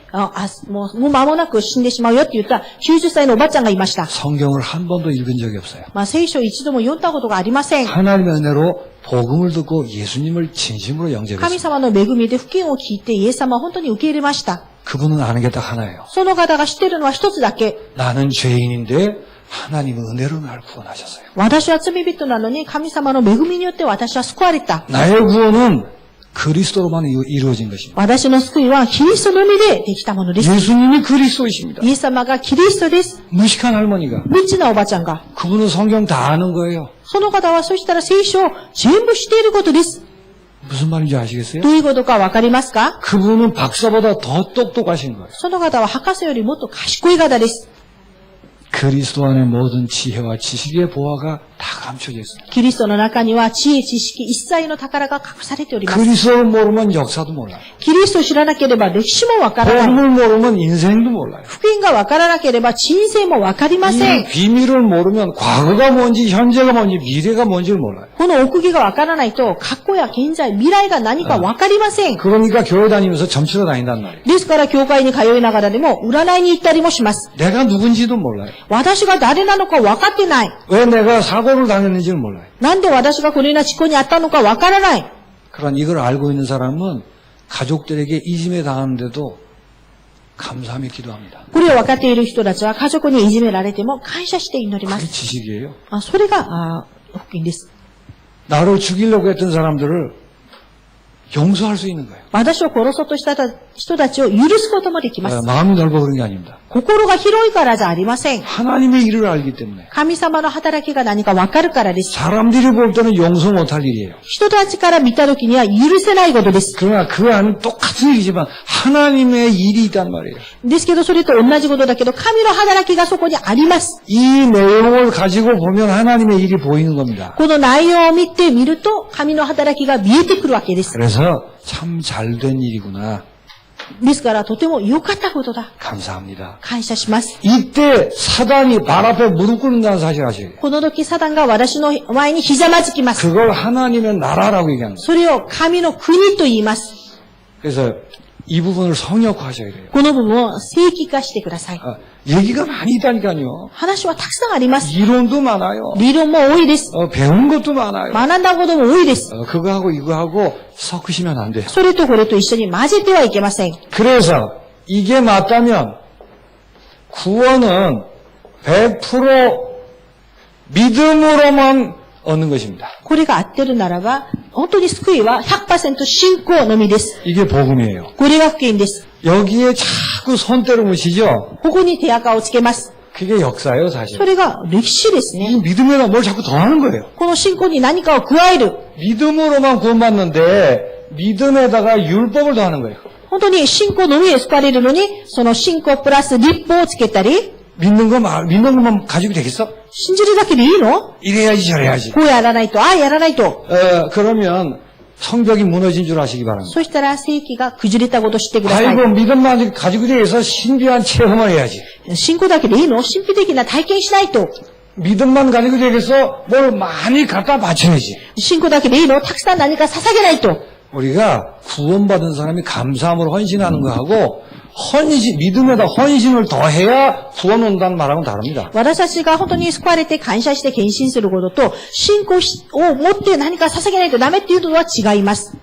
もう間もなく死んでしまうよって言った90歳のおばちゃんがいました。
성경을 한 번도 읽은 적이 없어요.
聖書を一度も読んだことがありません。
하나님의 은혜로 복음을 듣고 예수님을 진심으로
神
영접했습니다.
様の恵みで福音を聞いてイエス様は本当に受け入れました。
그분은 아는 게 딱 하나예요.
その方が知っているのは一つだけ。
나는 죄인인데 하나님은 은혜로 날 구원하셨어요.
私は罪人なのに神様の恵みによって私は救われた。
나의 구원은 그리스도로만 이루어진 것입니다.
私の救いはキリストのみでできたものです。
예수님이 그리스도이십니다.
イエス様がキリストです。
무식한 할머니가
無知なおばちゃんが。
그분은 성경 다 아는 거예요.
その方はそしたら聖書を全部知っていることです。
무슨 말인지 아시겠어요?
どういうことかわかりますか？
그분은 박사보다 더 똑똑하신 거예요.
その方は博士よりもっと賢い方です。
그리스도 안에 모든 지혜와 지식의 보화가 다 다 감춰져 있습니다.
キリストの中には知恵、知識、一切の宝が隠されております。
그리스도를 모르면 역사도 몰라요.
キリストを知らなければ歴史もわからない。
복음을 모르면 인생도 몰라요.
福音がわからなければ人生もわかりませ
이
ん。
비밀을 모르면 과거가 뭔지 현재가 뭔지 미래가 뭔지를 몰라요.
この奥義がわからないと、過去や現在、未来が何かわかりません。
그러니까 교회 다니면서 점치러 다닌단 말이에요.
ですから、教会に通いながらでも、占いに行ったりもします。
내가 누군지도 몰라요.
私が誰なのか分かってない。
왜 내가 사고를 당했는지를 몰라요.
なんで私がこのような事故にあったのか分からない。
그런 이걸 알고 있는 사람은 가족들에게 이심에 당하는데도 감사하며 기도합니다.
これを分かっている人たちは、家族にいじめられても感謝して祈りま
그게
す。
지식이에요.
それが、福音です。
나를 죽이려고 했던 사람들을 용서할 수 있는 거예요.
私を殺そうとした人たちを許すこともできます。
마음이 넓어 그런 게 아닙니다.
心が広いからじゃありません。
하나님의 일을 알기 때문에
神様の働きが何か分かるからです。
사람들이 볼 때는 용서 못할 일이에요.
人たちから見たときには許せないことです。
그러나 그 안은 똑같은 일이지만 하나님의 일이 있단 말이에요.
ですけど、それと同じことだけど、神の働きがそこにあります。
이 내용을 가지고 보면 하나님의 일이 보이는 겁니다.
この内容を見てみると、神の働きが見えてくるわけです。
그래서 참 잘된 일이구나.
ですから、とても良かったことだ。
감사합니다.
感謝します。
이때 사단이 발 앞에 무릎 꿇는다는 사실 아시죠?
この時、サタンが私の前にひざまずきます。
그걸 하나님의 나라라고 얘기합니다.
それを神の国と言います。
그래서 이 부분을 성역화하셔야 돼요.
この部分を正規化してください。
얘기가 많이 있다니까요.
話はたくさんあります。
이론도 많아요.
理論も多いです。
배운 것도 많아요.
学んだことも多いです。
그거하고 이거하고 섞으시면 안 돼요.
それとこれと一緒に混ぜてはいけません。
그래서 이게 맞다면 구원은 100% 믿음으로만 얻는 것입니다.
これが合ってるならば、本当に救いは 100% 信仰のみです。
이게 복음이에요.
これが福音です。
여기에 자꾸 손때를 묻히죠.
ここに手垢をつけます。
그게 역사예요, 사실.
それが歴史ですね。
이 믿음에다 뭘 자꾸 더하는 거예요.
この信仰に何かを加える。
믿음으로만 구원받는데 믿음에다가 율법을 더하는 거예요.
本当に信仰のみで救われるのに、その信仰プラス立法をつけたり、
믿는 것만 가지고 되겠어?
信じるだけでいいの？
이래야지 저래야지.
こうやらないと、ああやらないと。
그러면 성벽이 무너진 줄 아시기 바랍니다.
そしたら正規が崩れたことを知ってください。
아이고 믿음만 가지고 돼서 신비한 체험을 해야지.
信仰だけでいいの？神秘的な体験しないと。
믿음만 가지고 되겠어 뭘 많이 갖다 바쳐야지.
信仰だけでいいの？たくさん何か捧げないと。
우리가 구원받은 사람이 감사함으로 헌신하는 거하고 믿음에다 헌신을 더해야 구원 온다는 말하고는 다릅니다.
私たちが本当に救われて感謝して献身することと、信仰を持って何か捧げないとダメっていうのは違います。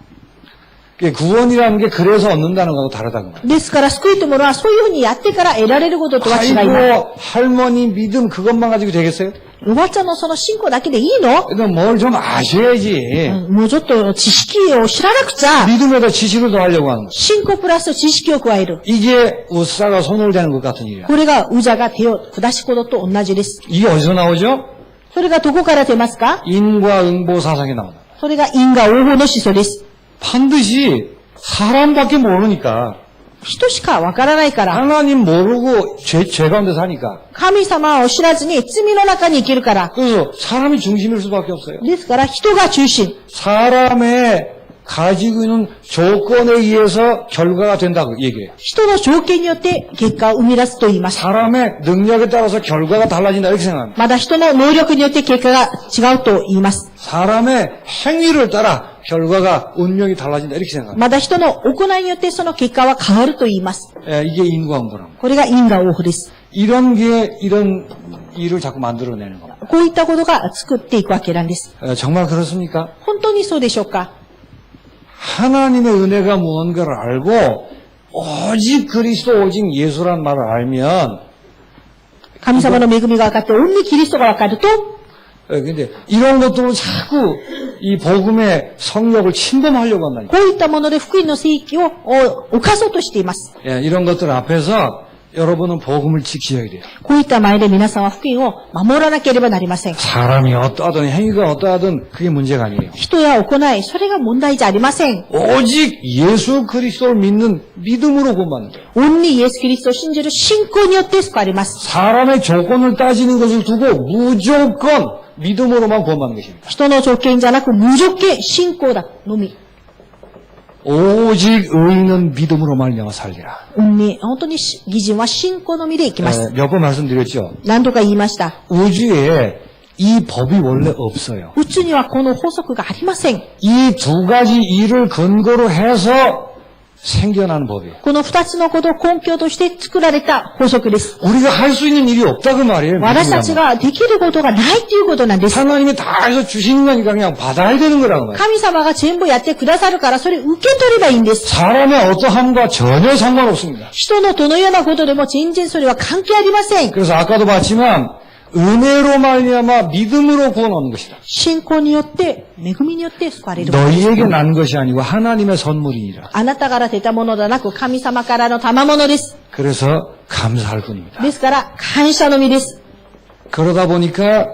구원이라는 게 그래서 얻는다는 거하고 다르다는 거예요.
ですから救いというものはそういうふうにやってから得られることとは違います。
아이고 할머니 믿음 그것만 가지고 되겠어요?
おばちゃんのその信仰だけでいいの？
뭘 좀 아셔야지.
もうちょっと知識を知らなくちゃ。
믿음에다 지식을 더하려고 하는 거예요.
信仰プラス知識を加える。
이게 우사가 손을 대는 것 같은 일이야.
これがウザが手を下しことと同じです。
이게 어디서 나오죠?
それがどこから出ますか？
인과응보 사상에 나온다.
それが因果応報の思想です。
반드시 사람밖에 모르니까
人しかわからないから。
하나님 모르고 죄 가운데 사니까
神様を知らずに罪の中に生きるから。
그래서 사람이 중심일 수밖에 없어요.
ですから人が中心。
사람의 가지고 있는 조건에 의해서 결과가 된다고 얘기해요.
人の条件によって結果を生み出すと言います。
사람의 능력에 따라서 결과가 달라진다 이렇게 생각합니다.
まだ人の能力によって結果が違うと言います。
사람의 행위를 따라 결과가 운명이 달라진다 이렇게 생각합니다.
まだ人の行いによってその結果は変わると言います。
이게 인과응보랍니다.
これが因果応報です。
이런 일을 자꾸 만들어내는 겁니다.
こういったことが作っていくわけなんです。
정말 그렇습니까?
本当にそうでしょうか？
하나님의 은혜가 무언가를 알고 오직 그리스도 오직 예수란 말을 알면
神様の恵みが分かって、オンリーキリストが分かると、
근데 이런 것들은 자꾸 이 복음의 성력을 침범하려고 한다니까.
こういったもので福音の聖域を犯そうとしています。
이런 것들 앞에서 여러분은 복음을 지키셔야 돼요.
こういった前で皆さんは福音を守らなければなりません。
사람이 어떠하든 행위가 어떠하든 그게 문제가 아니에요.
人や行い、それが問題じゃありません。
오직 예수 그리스도를 믿는 믿음으로 구원받는 거예요.
オンリーイエス・キリストを信じる信仰によって救われます。
사람의 조건을 따지는 것을 두고 무조건 믿음으로만 구원받는 것입니다.
人の条件じゃなく無条件信仰だのみ。
오직 의인은 믿음으로 말미암아 살리라.
本当に義人は信仰のみで生きます。
몇 번 말씀드렸죠.
何度か言いました。
우주에 이 법이 원래 없어요.
宇宙にはこの法則がありません。
이 두 가지 일을 근거로 해서 생겨나는 법이에요.
この二つのことを根拠として作られた法則です。
우리가 할 수 있는 일이 없다 그 말이에요.
私たちができることがないということなんです。
하나님이 다 해서 주시는 거니까 그냥 받아야 되는 거라고 말이에요.
神様が全部やってくださるからそれ受け取ればいいんです。
사람의 어떠함과 전혀 상관없습니다.
人のどのようなことでも全然それは関係ありません。
그래서 아까도 봤지만 은혜로 말미암아 믿음으로 구원 얻는 것이다.
信仰によって、恵みによって救われる。
너희에게 난 것이 아니고 하나님의 선물이니라.
あなたから出たものではなく神様からの賜物です。
그래서 감사할 뿐입니다.
ですから感謝のみです。
그러다 보니까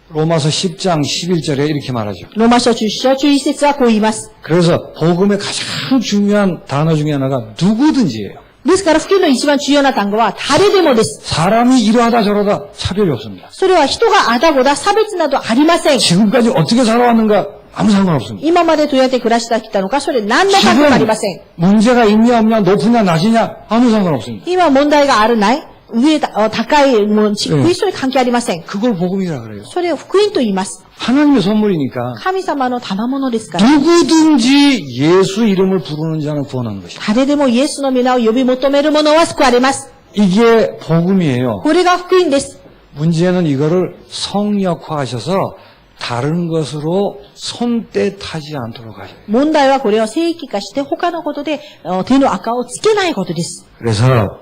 로마서 10장 11절에 이렇게 말하죠.
ローマ書10章11節はこう言います。
그래서 복음의 가장 중요한 단어 중에 하나가 누구든지예요.
ですから福音の一番重要な単語は誰でもです。
사람이 이러하다 저러다 차별이 없습니다.
それは人があだこだ差別などありません。
지금까지 어떻게 살아왔는가 아무 상관없습니다.
今までどうやって暮らしてきたのか、それ何の関係もありません。
문제가 있냐 없냐 높으냐 낮으냐 아무 상관없습니다.
今問題があるない上だ、高い、もう低い、それ関係ありません。
그걸 복음이라 그래요.
それを福音と言います。
하나님의 선물이니까
神様の賜物ですから。
누구든지 예수 이름을 부르는 자는 구원하는 것입니다.
誰でもイエスの皆を呼び求める者は救われます。
이게 복음이에요.
これが福音です。
문제는 이거를 성역화하셔서 다른 것으로 손때 타지 않도록 하셔요.
問題はこれを正規化して他のことで手の垢をつけないことです。
그래서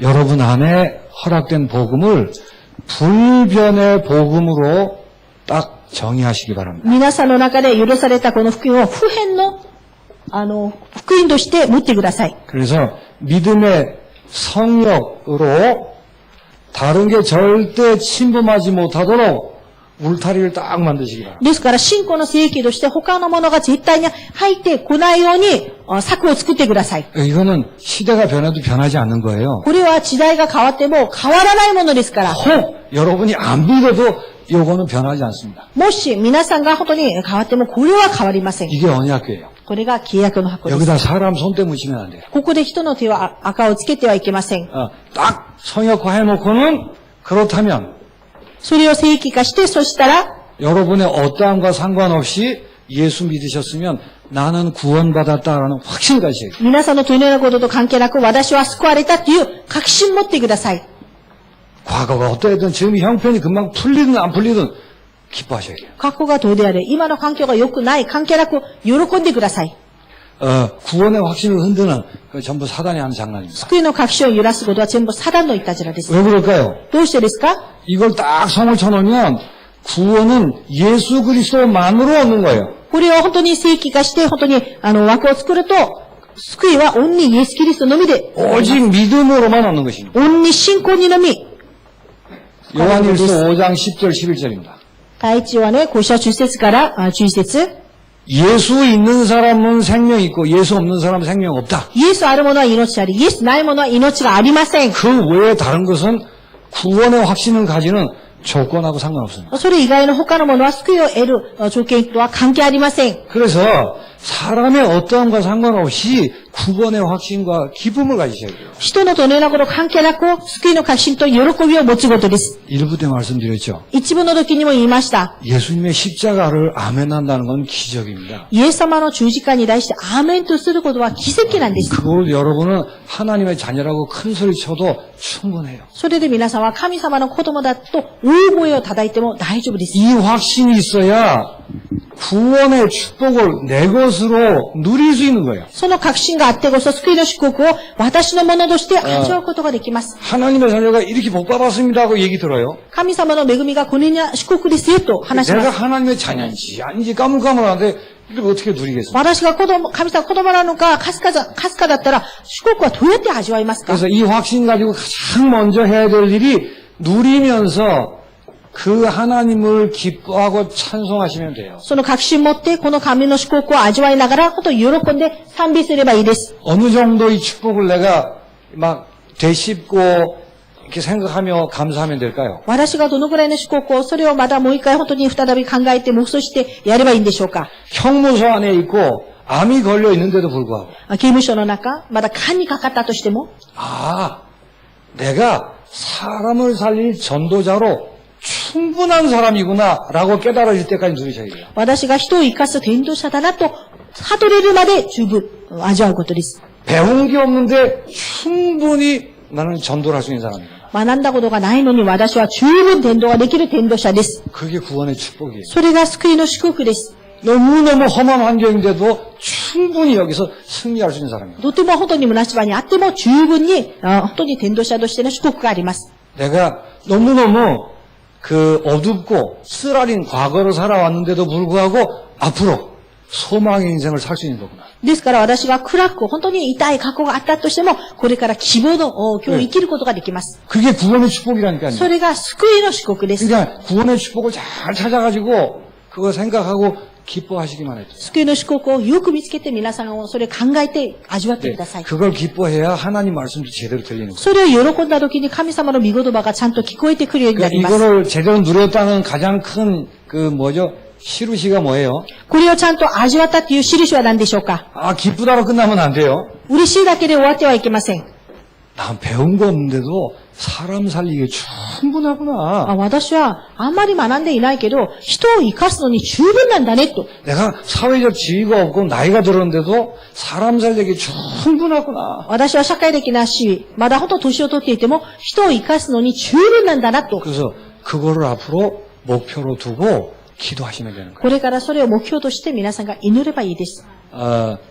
여러분 안에 허락된 복음을 불변의 복음으로 딱 정의하시기 바랍니다.
皆さんの中で許されたこの福音を普遍の、福音として持ってください。
그래서 믿음의 성역으로 다른 게 절대 침범하지 못하도록 울타리를 딱 만드시기 바랍니다.
ですから信仰の正規として他のものが絶対に入ってこないように策を作ってください。
이거는 시대가 변해도 변하지 않는 거예요.
これは時代が変わっても変わらないものですから。
혹 여러분이 안 믿어도 요거는 변하지 않습니다.
もし皆さんが本当に変わってもこれは変わりません。
이게 언약이에요.
これが契約の箱です。
여기다 사람 손때 묻히면 안 돼요.
ここで人の手を赤をつけてはいけません。
딱 성역화해놓고는 그렇다면
それを正規化して、そしたら、
여러분의 어떠함과 상관없이 예수 믿으셨으면 나는 구원받았다라는 확신 가지셔야 돼요.
皆さんのどのようなことと関係なく、私は救われたという確信持ってください。
과거가 어떠했든 지금 형편이 금방 풀리든 안 풀리든 기뻐하셔야 돼요.
過去がどうであれ、今の環境が良くない、関係なく喜んでください。
구원의 확신을 흔드는 그 전부 사단이 하는 장난입니다.
救いの確信を揺らすことは全部サダンのいたずらです。
왜 그럴까요?
どうしてですか？
이걸 딱 성을 쳐놓으면 구원은 예수 그리스도만으로 얻는 거예요.
これを本当に正規化して、本当に枠を作ると、救いはオンにイエス・キリストのみで、
오직 믿음으로만 얻는 것입니다.
オンに信仰にのみ。
요한일서 5장 10절 11절입니다.
第一はね、5章10節から11節。
예수 있는 사람은 생명 있고 예수 없는 사람은 생명 없다.
イエスあるものは命あり、イエスないものは命がありません。
그 외에 다른 것은 구원의 확신을 가지는 조건하고 상관없습니다.
それ以外の他のものは救いを得る条件とは関係ありません。
그래서 사람의 어떠함과 상관없이 구원의 확신과 기쁨을 가지셔야 돼요.
人のどのようなこと関係なく、救いの確信と喜びを持つことです。
1부 때 말씀드렸죠.
一部の時にも言いました。
예수님의 십자가를 아멘한다는 건 기적입니다.
イエス様の十字架に対してアーメンとすることは奇跡なんです。
그걸 여러분은 하나님의 자녀라고 큰 소리 쳐도 충분해요.
それで皆さんは神様の子供だと大声を叩いても大丈夫です。
이 확신이 있어야 구원의 축복을 내 것으로 누릴 수 있는 거예요.
その確信があってこそ救いの祝福を私のものとして味わうことができます。
하나님의 자녀가 이렇게 복 받았습니다 하고 얘기 들어요.
神様の恵みがこのような祝福ですよと話しま
내가
す。
하나님의 자녀인지 아닌지 까물까물한데 이걸 어떻게 누리겠습니까?
私が神様子供なのか、かすかだったら、祝福はどうやって味わいますか？
그래서 이 확신 가지고 가장 먼저 해야 될 일이 누리면서 그 하나님을 기뻐하고 찬송하시면 돼요.
その確信を持って、この神の祝福を味わいながら、本当に喜んで賛美すればいいです。
어느 정도 이 축복을 내가 막 되씹고 이렇게 생각하며 감사하면 될까요?
私がどのくらいの四国を、それをまたもう一回本当に再び考えて黙想してやればいいんでしょうか。
형무소 안에 있고 암이 걸려 있는데도 불구하고
刑務所の中、まだ癌にかかったとしても、
아, 내가 사람을 살릴 전도자로 충분한 사람이구나라고 깨달아질 때까지 누리셔야 돼요.
私が人を生かす伝道者だなと、悟れるまで十分味わうことです。
배운 게 없는데 충분히 나는 전도를 할 수 있는 사람이다.
学んだことがないのに私は十分伝道ができる伝道者です。
그게 구원의 축복이에요.
それが救いの祝福です。
너무너무 험한 환경인데도 충분히 여기서 승리할 수 있는 사람이에요.
とても本当に虚し場にあっても十分に、本当に伝道者としての祝福があります。
내가 너무너무 어둡고 쓰라린 과거를 살아왔는데도 불구하고 앞으로 소망의 인생을 살 수 있는 거구나.
ですから私が暗く本当に痛い過去があったとしても、これから希望の今日生きることができます。
그게 구원의 축복이라니까요.
それが救いの祝福です。
그러니까 구원의 축복을 잘 찾아가지고 그거 생각하고 기뻐하시기만 해도.
救いの祝福をよく見つけて皆さんをそれを考えて味わってください。
그걸 기뻐해야 하나님 말씀도 제대로 들리는 거예요.
それを喜んだ時に神様の御言葉がちゃんと聞こえてくるようになります。
이거를 제대로 누렸다는 가장 큰 시루시가 뭐예요?
これをちゃんと味わったっていう印は何でしょうか？
아, 기쁘다로 끝나면 안 돼요.
嬉しいだけで終わってはいけません。
난 배운 거 없는데도 사람 살리기에 충분하구나.
私はあんまり学んでいないけど、人を生かすのに十分なんだねと。
내가 사회적 지위가 없고 나이가 들었는데도 사람 살리기에 충분하구나.
私は社会的な地位、まだほんと年を取っていても、人を生かすのに十分なんだなと。
그래서 그거를 앞으로 목표로 두고 기도하시면 되는 거예요.
これからそれを目標として皆さんが祈ればいいです。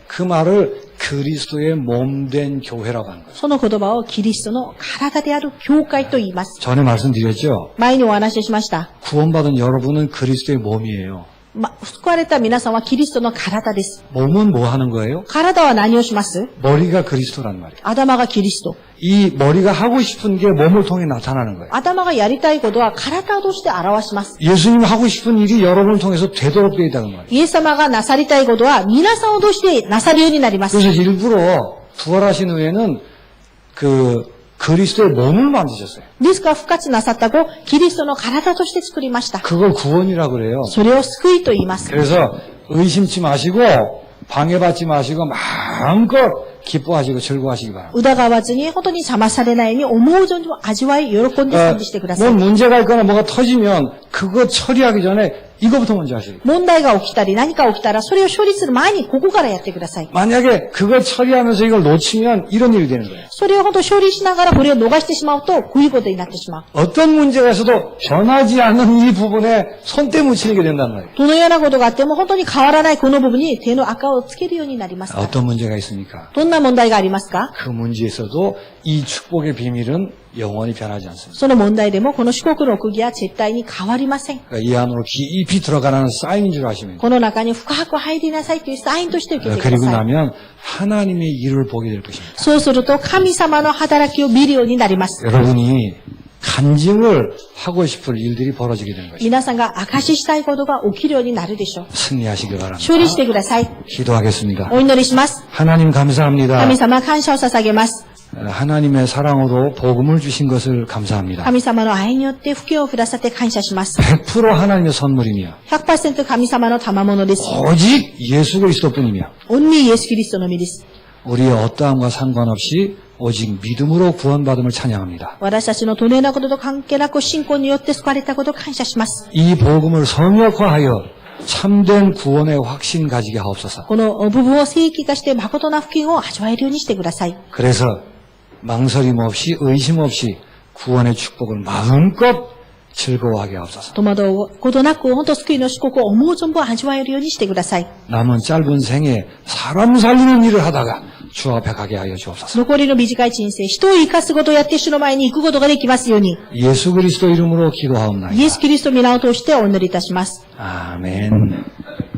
그 말을 그리스도의 몸된 교회라고 하는 거예요.
その言葉をキリストの体である教会と言います。
전에 말씀드렸죠.
前にお話ししました。
구원받은 여러분은 그리스도의 몸이에요.
救われた皆さんはキリストの体です。
몸은 뭐 하는 거예요?
体は何をします？
머리가 그리스도란 말이에요.
頭がキリスト。
이 머리가 하고 싶은 게 몸을 통해 나타나는 거예요.
頭がやりたいことは体として表します。
예수님 하고 싶은 일이 여러분을 통해서 되도록 되어 있다는 말이에요.
イエス様がなさりたいことは皆さんを通してなさるようになります。
그래서 일부러 부활하신 후에는 그리스도의 몸을 만드셨어요.
ですから復活なさった後、キリストの体として作りました。
그걸 구원이라고 그래요.
それを救いと言います。
그래서 의심치 마시고 방해받지 마시고 마음껏 기뻐하시고 즐거워하시기 바랍니다.
疑わずに、本当に邪魔されないように思う存分味わい、喜んで賛美してください。
뭔 문제가 있거나 뭐가 터지면 그거 처리하기 전에 이거부터 먼저 하시고.
問題が起きたり何か起きたらそれを処理する前にここからやってください。
만약에 그걸 처리하면서 이걸 놓치면 이런 일이 되는 거예요.
それを本当処理しながらこれを逃してしまうとこういうことになってしまう。
어떤 문제가 있어도 변하지 않는 이 부분에 손때 묻히게 된단 말이에요.
どのようなことがあっても本当に変わらないこの部分に手の赤をつけるようになりますから。
어떤 문제가 있습니까?
どんな問題がありますか？
그 문제에서도 이 축복의 비밀은 영원히 변하지 않습니다.
その問題でもこの四国の奥義は絶対に変わりません。
그러니까 이 안으로 깊이 들어가라는 사인인 줄 아시면 돼요.
この中に深く入りなさいというサインとして受けてくだ
그리고
さい。
나면 하나님의 일을 보게 될 것입니다.
そうすると神様の働きを見るようになります。
여러분이 간증을 하고 싶을 일들이 벌어지게 되는 것입니다.
皆さんが証ししたいことが起きるようになるでしょう。
승리하시길 바랍니다.
勝利してください。
기도하겠습니다.
お祈りします。
하나님 감사합니다.
神様感謝を捧げます。
하나님의 사랑으로 복음을 주신 것을 감사합니다.
神様の愛によって福をくださって感謝します。
100% 하나님의 선물이며
100% 神様の賜物です。
오직 예수 그리스도뿐이며
オンリーイエス・キリストのみです。
우리의 어떠함과 상관없이 오직 믿음으로 구원받음을 찬양합니다.
私たちのどのようなことと関係なく信仰によって救われたことを感謝します。
이 복음을 성역화하여 참된 구원의 확신 가지게 하옵소서.
この部分を正規化して誠な福音を味わえるようにしてください。
그래서 망설임 없이 의심 없이 구원의 축복을 마음껏 즐거워하게 하옵소서.
戸惑うことなく、本当救いの祝福を思う存分味わえるようにしてください。
남은 짧은 생에 사람 살리는 일을 하다가 주 앞에 가게 하여 주옵소서.
残りの短い人生、人を生かすことをやって主の前に行くことができますように、
예수 그리스도 이름으로
イエ
기도하옵나이다.
ス・キリスト皆を通してお祈りいたします。
아멘.